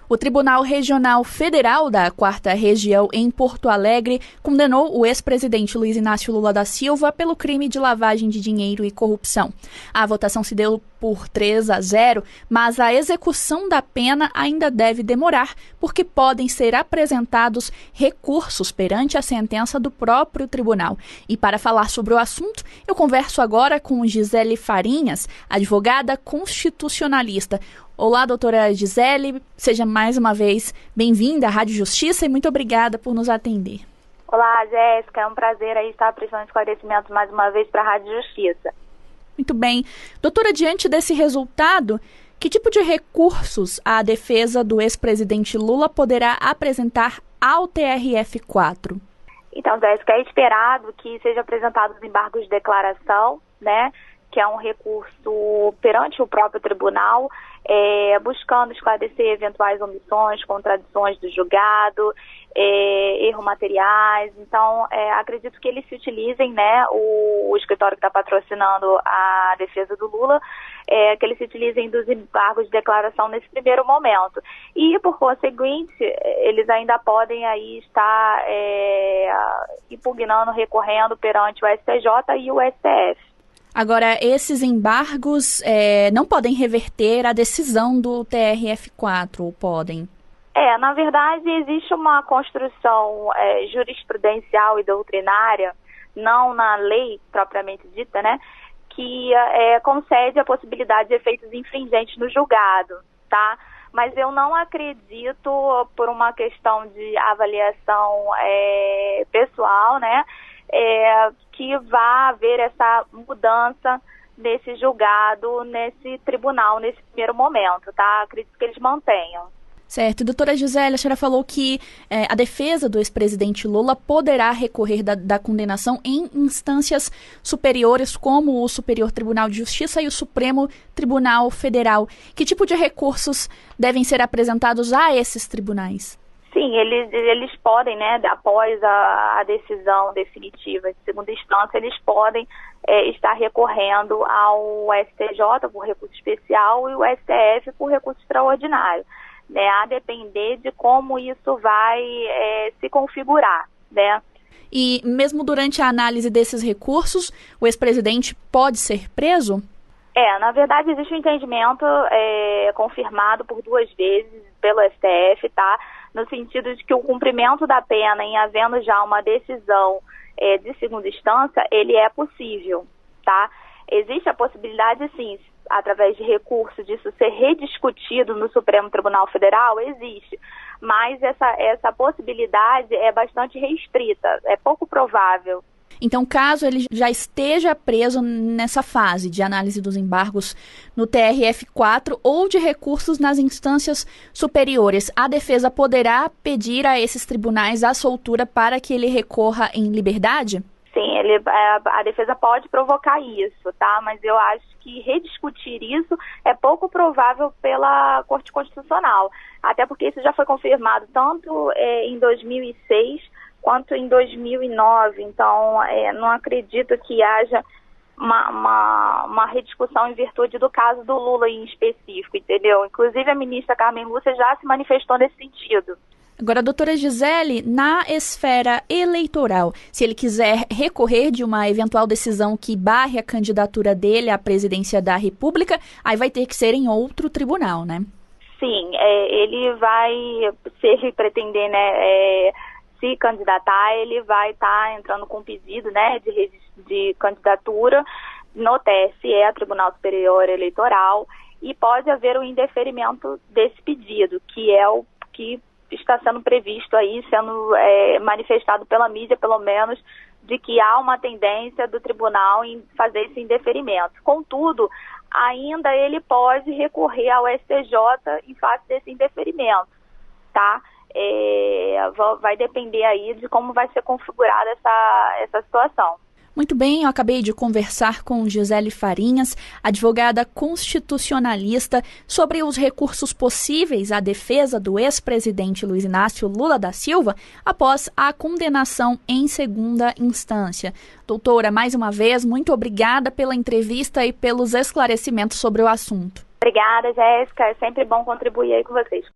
O Tribunal Regional Federal da 4ª Região em Porto Alegre condenou o ex-presidente Luiz Inácio Lula da Silva pelo crime de lavagem de dinheiro e corrupção. A votação se deu por 3-0, mas a execução da pena ainda deve demorar, porque podem ser apresentados recursos perante a sentença do próprio tribunal. E para falar sobre o assunto, eu converso agora com Gisele Farinhas, advogada constitucionalista. Olá, doutora Gisele, seja mais uma vez bem-vinda à Rádio Justiça e muito obrigada por nos atender. Olá, Jéssica, é um prazer aí estar prestando esclarecimentos mais uma vez para a Rádio Justiça. Muito bem. Doutora, diante desse resultado, que tipo de recursos a defesa do ex-presidente Lula poderá apresentar ao TRF4? Então, Jéssica, é esperado que seja apresentado os embargos de declaração, né, que é um recurso perante o próprio tribunal, buscando esclarecer eventuais omissões, contradições do julgado, erros materiais. Então, acredito que eles se utilizem, né, o escritório que está patrocinando a defesa do Lula, que eles se utilizem dos embargos de declaração nesse primeiro momento. E, por conseguinte, eles ainda podem aí estar impugnando, recorrendo perante o STJ e o STF. Agora, esses embargos não podem reverter a decisão do TRF4, ou podem? Na verdade, existe uma construção jurisprudencial e doutrinária, não na lei propriamente dita, né, que concede a possibilidade de efeitos infringentes no julgado, tá? Mas eu não acredito, por uma questão de avaliação pessoal, né, que vá haver essa mudança nesse julgado, nesse tribunal, nesse primeiro momento, tá? Acredito que eles mantenham. Certo. Doutora Gisele, a senhora falou que a defesa do ex-presidente Lula poderá recorrer da condenação em instâncias superiores, como o Superior Tribunal de Justiça e o Supremo Tribunal Federal. Que tipo de recursos devem ser apresentados a esses tribunais? Sim, eles podem, né, após a decisão definitiva de segunda instância, eles podem estar recorrendo ao STJ por recurso especial e o STF por recurso extraordinário, né, a depender de como isso vai se configurar, né. E mesmo durante a análise desses recursos, o ex-presidente pode ser preso? Na verdade, existe um entendimento confirmado por 2 vezes pelo STF, tá? No sentido de que o cumprimento da pena, em havendo já uma decisão de segunda instância, ele é possível, tá? Existe a possibilidade, sim, através de recurso, disso ser rediscutido no Supremo Tribunal Federal? Existe, mas essa possibilidade é bastante restrita, é pouco provável. Então, caso ele já esteja preso nessa fase de análise dos embargos no TRF4 ou de recursos nas instâncias superiores, a defesa poderá pedir a esses tribunais a soltura para que ele recorra em liberdade? Sim, a defesa pode provocar isso, tá? Mas eu acho que rediscutir isso é pouco provável pela Corte Constitucional, até porque isso já foi confirmado tanto em 2006 quanto em 2009, então não acredito que haja uma rediscussão em virtude do caso do Lula em específico, entendeu? Inclusive a ministra Carmen Lúcia já se manifestou nesse sentido. Agora, doutora Gisele, na esfera eleitoral, se ele quiser recorrer de uma eventual decisão que barre a candidatura dele à presidência da República, aí vai ter que ser em outro tribunal, né? Sim, ele vai, se ele pretender, né, se candidatar, ele vai estar entrando com pedido, né, de candidatura no TSE, Tribunal Superior Eleitoral, e pode haver o indeferimento desse pedido, que é o que está sendo previsto aí, sendo manifestado pela mídia, pelo menos, de que há uma tendência do tribunal em fazer esse indeferimento. Contudo, ainda ele pode recorrer ao STJ em face desse indeferimento, tá? Vai depender aí de como vai ser configurada essa situação. Muito bem, eu acabei de conversar com Gisele Farinhas, advogada constitucionalista, sobre os recursos possíveis à defesa do ex-presidente Luiz Inácio Lula da Silva após a condenação em segunda instância. Doutora, mais uma vez, muito obrigada pela entrevista e pelos esclarecimentos sobre o assunto. Obrigada, Jéssica. É sempre bom contribuir aí com vocês.